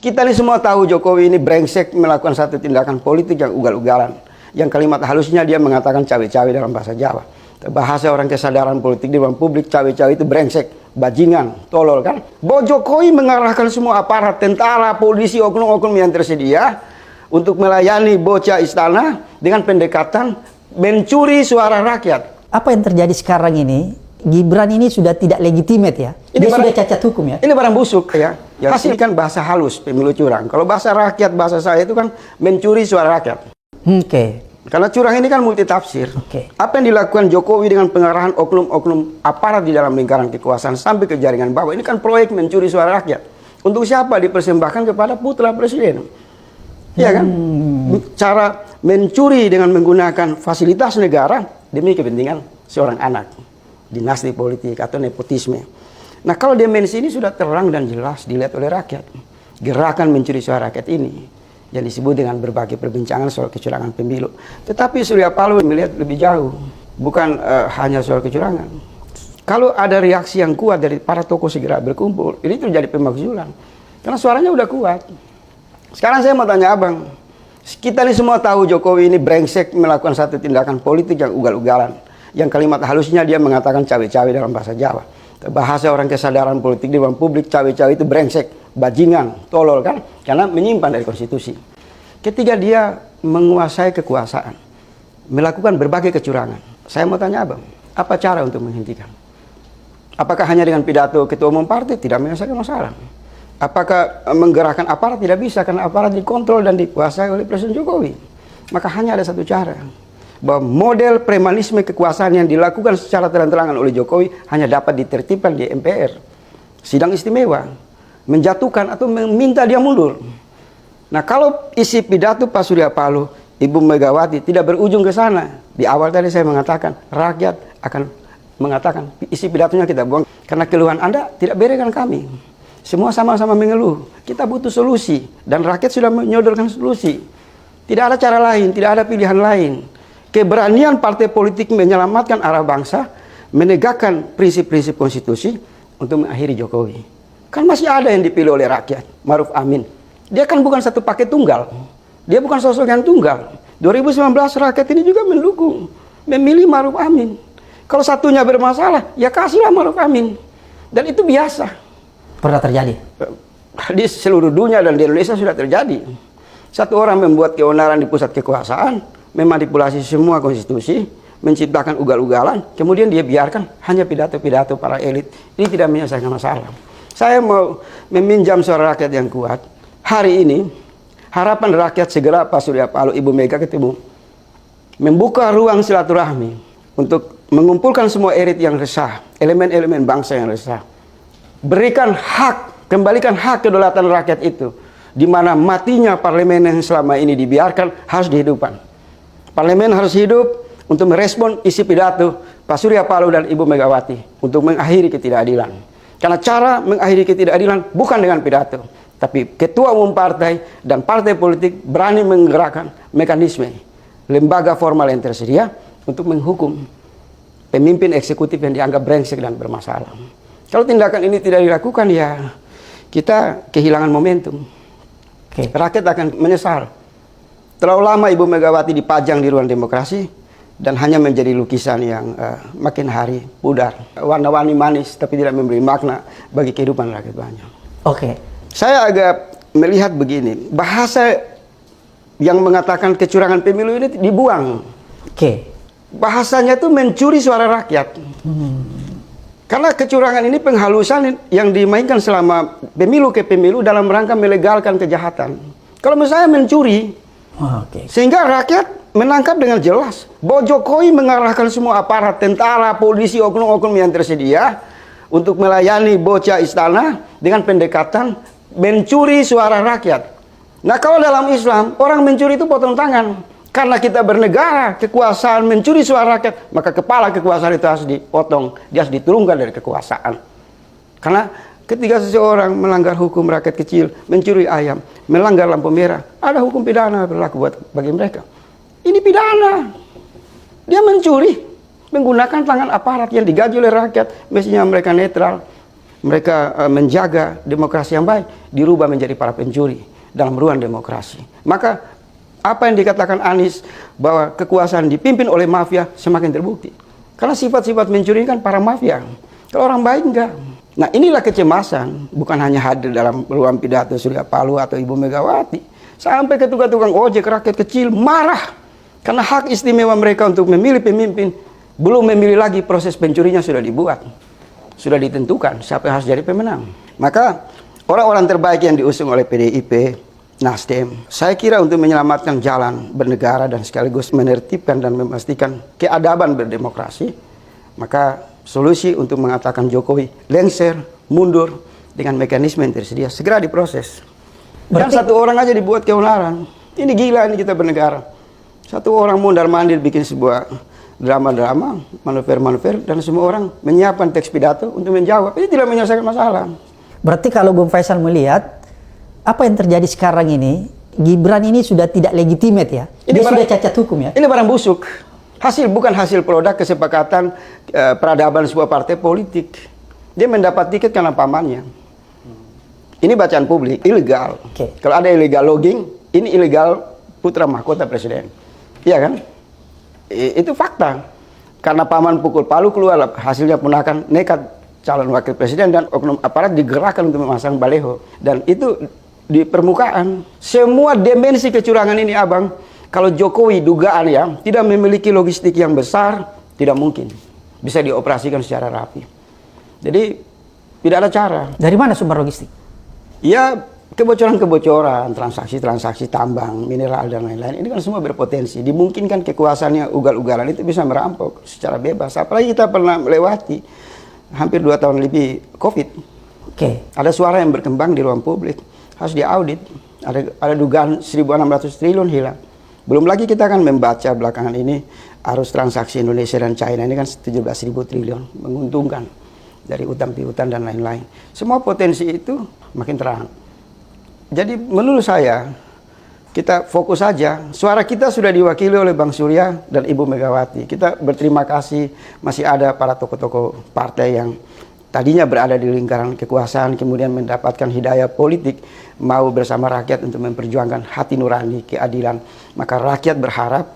Kita ini semua tahu Jokowi ini brengsek melakukan satu tindakan politik yang ugal-ugalan. Yang kalimat halusnya dia mengatakan cawe-cawe dalam bahasa Jawa. Bahasa orang kesadaran politik di ruang publik, cawe-cawe itu brengsek, bajingan, tolol kan. Bahwa Jokowi mengarahkan semua aparat, tentara, polisi, oknum-oknum yang tersedia untuk melayani bocah istana dengan pendekatan mencuri suara rakyat. Apa yang terjadi sekarang ini? Gibran ini sudah tidak legitimate ya. Dia sudah cacat hukum ya. Ini barang busuk ya. Hasil kan bahasa halus pemilu curang. Kalau bahasa rakyat, bahasa saya itu kan mencuri suara rakyat. Oke. Karena curang ini kan multitafsir. Apa yang dilakukan Jokowi dengan pengarahan oknum-oknum aparat di dalam lingkaran kekuasaan sampai ke jaringan bawah, ini kan proyek mencuri suara rakyat. Untuk siapa? Dipersembahkan kepada putra presiden. Ya kan? Cara mencuri dengan menggunakan fasilitas negara demi kepentingan seorang anak. Dinasti politik atau nepotisme. Nah, kalau dimensi ini sudah terang dan jelas dilihat oleh rakyat. Gerakan mencuri suara rakyat ini yang disebut dengan berbagai perbincangan soal kecurangan pemilu. Tetapi Surya Paloh melihat lebih jauh, bukan hanya soal kecurangan. Kalau ada reaksi yang kuat dari para tokoh segera berkumpul, ini terjadi pemakzulan. Karena suaranya udah kuat. Sekarang saya mau tanya abang, kita ini semua tahu Jokowi ini brengsek melakukan satu tindakan politik yang ugal-ugalan. Yang kalimat halusnya dia mengatakan cawe-cawe dalam bahasa Jawa. Bahasa orang kesadaran politik di ruang publik, cawe-cawe itu brengsek, bajingan, tolol kan? Karena menyimpan dari konstitusi. Ketika dia menguasai kekuasaan, melakukan berbagai kecurangan, saya mau tanya abang, apa cara untuk menghentikan? Apakah hanya dengan pidato ketua umum partai? Tidak menyelesaikan masalah. Apakah menggerakkan aparat? Tidak bisa, karena aparat dikontrol dan dikuasai oleh Presiden Jokowi. Maka hanya ada satu cara, bahwa model premanisme kekuasaan yang dilakukan secara terang-terangan oleh Jokowi hanya dapat ditertibkan di MPR. Sidang istimewa, menjatuhkan atau meminta dia mundur. Nah, kalau isi pidato Pak Surya Paloh, Ibu Megawati tidak berujung ke sana. Di awal tadi saya mengatakan, rakyat akan mengatakan, isi pidatonya kita buang. Karena keluhan Anda tidak bereskan kami. Semua sama-sama mengeluh. Kita butuh solusi. Dan rakyat sudah menyodorkan solusi. Tidak ada cara lain, tidak ada pilihan lain. Keberanian partai politik menyelamatkan arah bangsa, menegakkan prinsip-prinsip konstitusi untuk mengakhiri Jokowi. Kan masih ada yang dipilih oleh rakyat, Maruf Amin. Dia kan bukan satu paket tunggal. Dia bukan sosok yang tunggal. 2019 rakyat ini juga mendukung, memilih Maruf Amin. Kalau satunya bermasalah, ya kasihlah Maruf Amin. Dan itu biasa. Pernah terjadi? Di seluruh dunia dan di Indonesia sudah terjadi. Satu orang membuat keonaran di pusat kekuasaan, memanipulasi semua konstitusi, menciptakan ugal-ugalan, kemudian dia biarkan hanya pidato-pidato para elit. Ini tidak menyelesaikan masalah. Saya mau meminjam suara rakyat yang kuat. Hari ini, harapan rakyat segera Pak Surya Paloh, Ibu Mega ketemu. Membuka ruang silaturahmi untuk mengumpulkan semua elit yang resah, elemen-elemen bangsa yang resah. Berikan hak, kembalikan hak kedaulatan rakyat itu. Di mana matinya parlemen yang selama ini dibiarkan harus dihidupkan. Parlemen harus hidup untuk merespon isi pidato Pak Surya Paloh dan Ibu Megawati untuk mengakhiri ketidakadilan. Karena cara mengakhiri ketidakadilan bukan dengan pidato, tapi ketua umum partai dan partai politik berani menggerakkan mekanisme lembaga formal yang tersedia untuk menghukum pemimpin eksekutif yang dianggap brengsek dan bermasalah. Kalau tindakan ini tidak dilakukan, ya kita kehilangan momentum. Rakyat akan menyesal. Terlalu lama Ibu Megawati dipajang di ruang demokrasi dan hanya menjadi lukisan yang makin hari pudar. Warna-warni manis tapi tidak memberi makna bagi kehidupan rakyat banyak. Saya agak melihat begini, bahasa yang mengatakan kecurangan pemilu ini dibuang. Bahasanya itu mencuri suara rakyat. Karena kecurangan ini penghalusan yang dimainkan selama pemilu ke pemilu dalam rangka melegalkan kejahatan. Kalau misalnya mencuri, sehingga rakyat menangkap dengan jelas bahwa Jokowi mengarahkan semua aparat, tentara, polisi, oknum-oknum yang tersedia untuk melayani bocah istana dengan pendekatan mencuri suara rakyat. Nah, kalau dalam Islam, orang mencuri itu potong tangan. Karena kita bernegara, kekuasaan mencuri suara rakyat, maka kepala kekuasaan itu harus dipotong, dia harus diturunkan dari kekuasaan. Karena ketika seseorang melanggar hukum rakyat kecil, mencuri ayam, melanggar lampu merah, ada hukum pidana berlaku bagi mereka. Ini pidana. Dia mencuri, menggunakan tangan aparat yang digaji oleh rakyat, mestinya mereka netral. mereka menjaga demokrasi yang baik, dirubah menjadi para pencuri dalam ruang demokrasi. Maka apa yang dikatakan Anies bahwa kekuasaan dipimpin oleh mafia semakin terbukti. Karena sifat-sifat mencuri kan para mafia. Kalau orang baik enggak. Nah, inilah kecemasan, bukan hanya hadir dalam ruang pidato Surya Paloh atau Ibu Megawati. Sampai ke tukang ojek, rakyat kecil marah. Karena hak istimewa mereka untuk memilih pemimpin, belum memilih lagi, proses pencurinya sudah dibuat. Sudah ditentukan siapa yang harus jadi pemenang. Maka orang-orang terbaik yang diusung oleh PDIP, Nasdem, saya kira untuk menyelamatkan jalan bernegara dan sekaligus menertibkan dan memastikan keadaban berdemokrasi, maka solusi untuk mengatakan Jokowi lengser, mundur dengan mekanisme yang tersedia segera diproses. Dan satu orang aja dibuat keonaran. Ini gila ini kita bernegara. Satu orang mondar-mandir bikin sebuah drama-drama, manuver-manuver, dan semua orang menyiapkan teks pidato untuk menjawab. Ini tidak menyelesaikan masalah. Berarti kalau Bung Faisal melihat apa yang terjadi sekarang ini, Gibran ini sudah tidak legitimate ya. Dia sudah cacat hukum ya. Ini barang busuk. Bukan hasil produk kesepakatan peradaban sebuah partai politik. Dia mendapat tiket karena pamannya. Ini bacaan publik, ilegal. Kalau ada illegal logging, ini ilegal putra mahkota presiden. Iya kan? Itu fakta. Karena paman pukul palu keluar hasilnya ponakan nekat calon wakil presiden dan oknum aparat digerakkan untuk memasang baleho. Dan itu di permukaan. Semua dimensi kecurangan ini, Abang, kalau Jokowi dugaan ya tidak memiliki logistik yang besar, tidak mungkin bisa dioperasikan secara rapi. Jadi tidak ada cara. Dari mana sumber logistik? Ya kebocoran-kebocoran, transaksi-transaksi tambang, mineral dan lain-lain. Ini kan semua berpotensi. Dimungkinkan kekuasaannya ugal-ugalan itu bisa merampok secara bebas. Apalagi kita pernah melewati hampir 2 tahun lebih COVID. Ada suara yang berkembang di ruang publik. Harus diaudit. Ada dugaan 1.600 triliun hilang. Belum lagi kita akan membaca belakangan ini arus transaksi Indonesia dan China ini kan 17.000 triliun. Menguntungkan dari utang piutang dan lain-lain. Semua potensi itu makin terang. Jadi menurut saya kita fokus saja. Suara kita sudah diwakili oleh Bang Surya dan Ibu Megawati. Kita berterima kasih masih ada para tokoh-tokoh partai yang tadinya berada di lingkaran kekuasaan kemudian mendapatkan hidayah politik mau bersama rakyat untuk memperjuangkan hati nurani keadilan. Maka rakyat berharap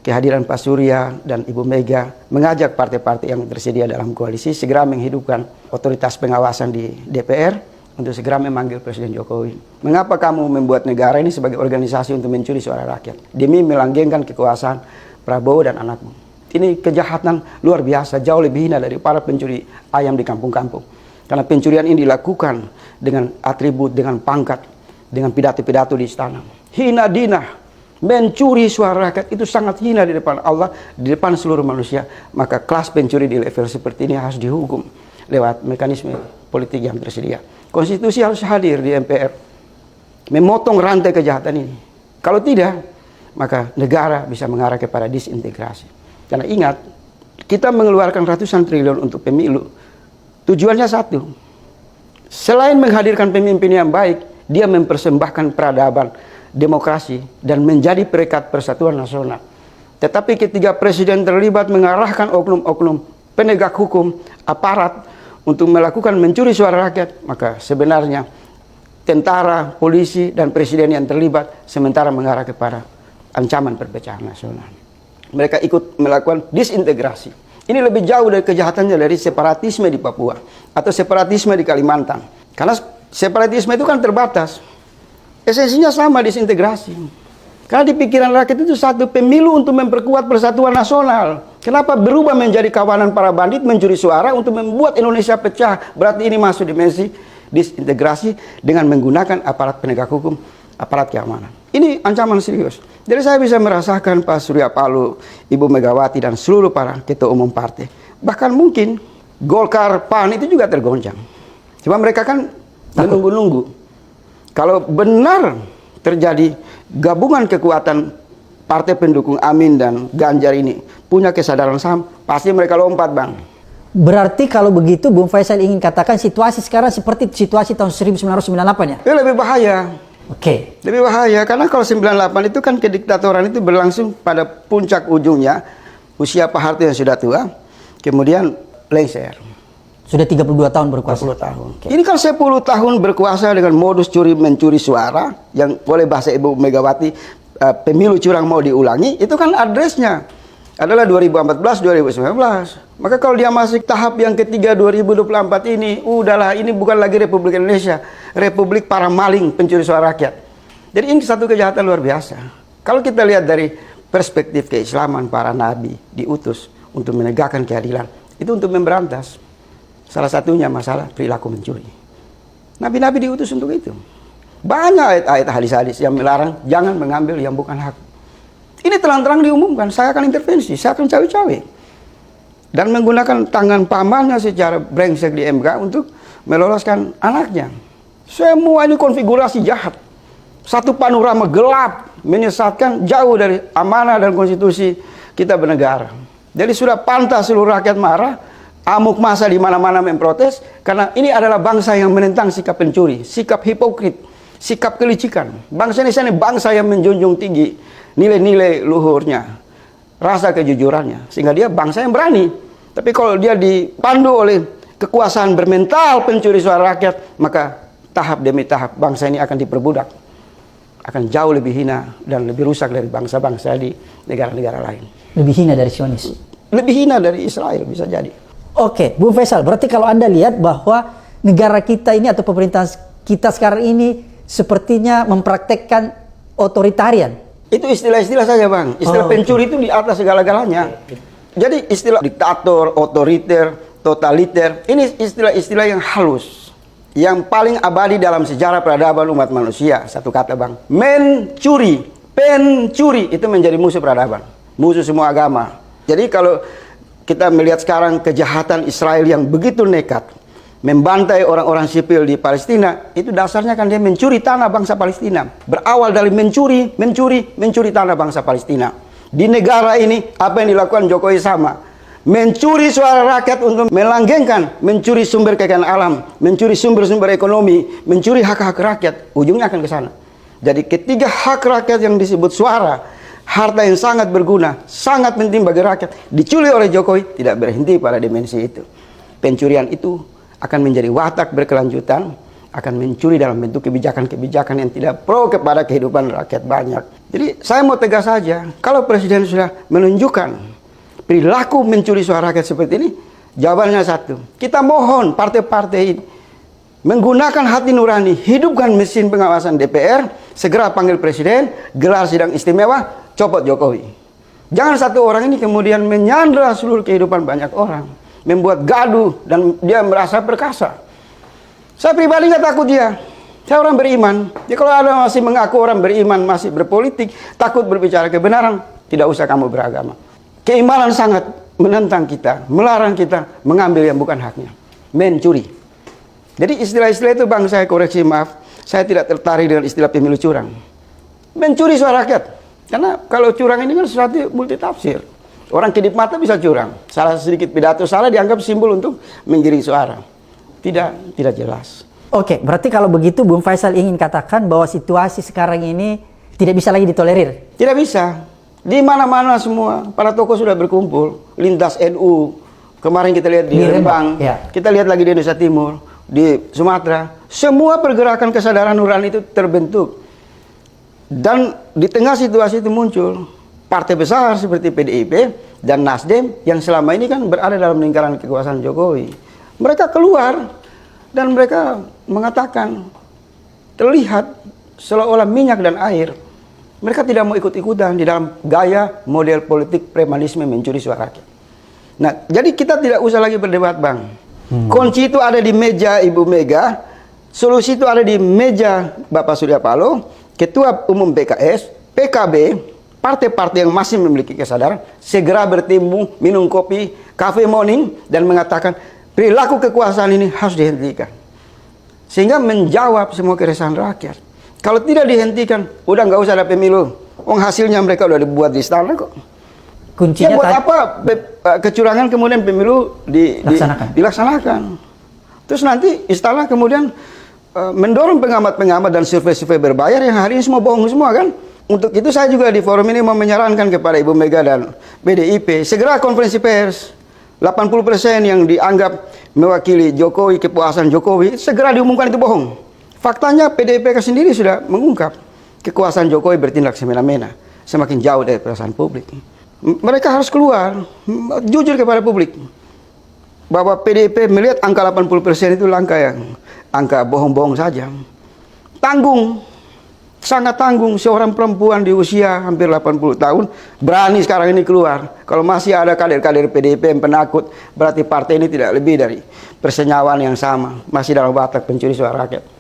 kehadiran Pak Surya dan Ibu Mega mengajak partai-partai yang tersedia dalam koalisi segera menghidupkan otoritas pengawasan di DPR untuk segera memanggil Presiden Jokowi. Mengapa kamu membuat negara ini sebagai organisasi untuk mencuri suara rakyat demi melanggengkan kekuasaan Prabowo dan anakmu? Ini kejahatan luar biasa, jauh lebih hina dari para pencuri ayam di kampung-kampung. Karena pencurian ini dilakukan dengan atribut, dengan pangkat, dengan pidato-pidato di istana. Hina dina, mencuri suara rakyat itu sangat hina di depan Allah, di depan seluruh manusia. Maka kelas pencuri di level seperti ini harus dihukum lewat mekanisme politik yang tersedia. Konstitusi harus hadir di MPR, memotong rantai kejahatan ini. Kalau tidak, maka negara bisa mengarah kepada disintegrasi. Karena ingat, kita mengeluarkan ratusan triliun untuk pemilu. Tujuannya satu. Selain menghadirkan pemimpin yang baik, dia mempersembahkan peradaban, demokrasi, dan menjadi perekat persatuan nasional. Tetapi ketika presiden terlibat mengarahkan oknum-oknum penegak hukum, aparat, untuk melakukan mencuri suara rakyat, maka sebenarnya tentara, polisi, dan presiden yang terlibat sementara mengarah kepada ancaman perpecahan nasional. Mereka ikut melakukan disintegrasi. Ini lebih jauh dari kejahatannya dari separatisme di Papua atau separatisme di Kalimantan. Karena separatisme itu kan terbatas. Esensinya sama, disintegrasi. Karena di pikiran rakyat itu satu, pemilu untuk memperkuat persatuan nasional. Kenapa berubah menjadi kawanan para bandit mencuri suara untuk membuat Indonesia pecah? Berarti ini masuk dimensi disintegrasi dengan menggunakan aparat penegak hukum, aparat keamanan. Ini ancaman serius. Jadi saya bisa merasakan Pak Surya Paloh, Ibu Megawati, dan seluruh para ketua umum partai. Bahkan mungkin Golkar, PAN itu juga tergoncang. Cuma mereka kan menunggu-nunggu. Kalau benar terjadi gabungan kekuatan partai pendukung Amin dan Ganjar ini punya kesadaran sama, pasti mereka lompat, Bang. Berarti kalau begitu Bung Faisal ingin katakan situasi sekarang seperti situasi tahun 1998 ya? Itu lebih bahaya. Lebih bahaya karena kalau 98 itu kan kediktatoran itu berlangsung pada puncak ujungnya usia Pak Harto yang sudah tua, kemudian lengser. Sudah 32 tahun berkuasa. 30 tahun. Ini kan 10 tahun berkuasa dengan modus mencuri suara, yang boleh bahasa Ibu Megawati, pemilu curang mau diulangi, itu kan adresnya adalah 2014-2019. Maka kalau dia masih tahap yang ketiga 2024 ini, udahlah, ini bukan lagi Republik Indonesia, Republik para maling pencuri suara rakyat. Jadi ini satu kejahatan luar biasa. Kalau kita lihat dari perspektif keislaman, para nabi diutus untuk menegakkan keadilan, itu untuk memberantas salah satunya masalah perilaku mencuri. Nabi-nabi diutus untuk itu. Banyak ayat-ayat hadis-hadis yang melarang jangan mengambil yang bukan hak. Ini terang-terang diumumkan, saya akan intervensi, saya akan cawe-cawe. Dan menggunakan tangan pamannya secara brengsek di MK untuk meloloskan anaknya. Semua ini konfigurasi jahat. Satu panorama gelap, menyesatkan, jauh dari amanah dan konstitusi kita bernegara. Jadi sudah pantas seluruh rakyat marah, amuk massa di mana-mana memprotes, karena ini adalah bangsa yang menentang sikap pencuri, sikap hipokrit, sikap kelicikan. Bangsa Indonesia ini bangsa yang menjunjung tinggi nilai-nilai luhurnya, rasa kejujurannya, sehingga dia bangsa yang berani. Tapi kalau dia dipandu oleh kekuasaan bermental pencuri suara rakyat, maka tahap demi tahap bangsa ini akan diperbudak, akan jauh lebih hina dan lebih rusak dari bangsa-bangsa di negara-negara lain. Lebih hina dari Zionis, lebih hina dari Israel bisa jadi. Oke, Bung Faisal, berarti kalau Anda lihat bahwa negara kita ini atau pemerintahan kita sekarang ini sepertinya mempraktekkan otoritarian. Itu istilah-istilah saja, Bang. Istilah pencuri itu di atas segala-galanya. Jadi istilah diktator, otoriter, totaliter, ini istilah-istilah yang halus. Yang paling abadi dalam sejarah peradaban umat manusia. Satu kata, Bang. Mencuri, pencuri itu menjadi musuh peradaban. Musuh semua agama. Jadi kalau kita melihat sekarang kejahatan Israel yang begitu nekat membantai orang-orang sipil di Palestina, itu dasarnya kan dia mencuri tanah bangsa Palestina. Berawal dari mencuri tanah bangsa Palestina. Di negara ini apa yang dilakukan Jokowi sama. Mencuri suara rakyat untuk melanggengkan, mencuri sumber kekayaan alam, mencuri sumber-sumber ekonomi, mencuri hak-hak rakyat. Ujungnya akan ke sana. Jadi ketiga hak rakyat yang disebut suara, harta yang sangat berguna, sangat penting bagi rakyat, dicuri oleh Jokowi, tidak berhenti pada dimensi itu. Pencurian itu akan menjadi watak berkelanjutan, akan mencuri dalam bentuk kebijakan-kebijakan yang tidak pro kepada kehidupan rakyat banyak. Jadi saya mau tegas saja, kalau Presiden sudah menunjukkan perilaku mencuri suara rakyat seperti ini, jawabannya satu. Kita mohon partai-partai ini menggunakan hati nurani, hidupkan mesin pengawasan DPR, segera panggil Presiden, gelar sidang istimewa, copot Jokowi. Jangan satu orang ini kemudian menyandra seluruh kehidupan banyak orang, membuat gaduh dan dia merasa perkasa. Saya pribadi nggak takut dia. Saya orang beriman. Jadi kalau ada masih mengaku orang beriman, masih berpolitik, takut berbicara kebenaran, tidak usah kamu beragama. Keimanan sangat menentang kita, melarang kita mengambil yang bukan haknya. Mencuri. Jadi istilah-istilah itu, Bang, saya koreksi, maaf. Saya tidak tertarik dengan istilah pemilu curang. Mencuri suara rakyat. Karena kalau curang ini kan sesuatu multitafsir. Orang kedip mata bisa curang. Salah sedikit pidato salah dianggap simbol untuk menggiring suara. Tidak jelas. Oke, berarti kalau begitu Bung Faisal ingin katakan bahwa situasi sekarang ini tidak bisa lagi ditolerir? Tidak bisa. Di mana-mana semua para tokoh sudah berkumpul. Lintas NU. Kemarin kita lihat di Rembang. Ya. Kita lihat lagi di Indonesia Timur, di Sumatera. Semua pergerakan kesadaran nurani itu terbentuk. Dan di tengah situasi itu muncul partai besar seperti PDIP dan Nasdem yang selama ini kan berada dalam lingkaran kekuasaan Jokowi. Mereka keluar dan mereka mengatakan, terlihat seolah-olah minyak dan air. Mereka tidak mau ikut-ikutan di dalam gaya model politik premanisme mencuri suara rakyat. Nah, jadi kita tidak usah lagi berdebat, Bang. Kunci itu ada di meja Ibu Mega, solusi itu ada di meja Bapak Surya Paloh, Ketua Umum PKS, PKB, partai-partai yang masih memiliki kesadaran, segera bertemu, minum kopi, cafe morning, dan mengatakan, perilaku kekuasaan ini harus dihentikan. Sehingga menjawab semua keresahan rakyat. Kalau tidak dihentikan, udah nggak usah ada pemilu. Hasilnya mereka udah dibuat di istana kok. Kuncinya ya buat apa kecurangan kemudian pemilu dilaksanakan. Terus nanti istana kemudian mendorong pengamat-pengamat dan survei-survei berbayar yang hari ini semua bohong semua kan. Untuk itu saya juga di forum ini mau menyarankan kepada Ibu Mega dan PDIP segera konferensi pers. 80% yang dianggap mewakili Jokowi, kepuasan Jokowi, segera diumumkan itu bohong. Faktanya PDIP sendiri sudah mengungkap kekuasaan Jokowi bertindak semena-mena, semakin jauh dari perasaan publik. Mereka harus keluar, jujur kepada publik, bahwa PDIP melihat angka 80% itu angka bohong-bohong saja. Tanggung, sangat tanggung. Seorang perempuan di usia hampir 80 tahun berani sekarang ini keluar. Kalau masih ada kader-kader PDIP yang penakut, berarti partai ini tidak lebih dari persenyawan yang sama, masih dalam watak pencuri suara rakyat.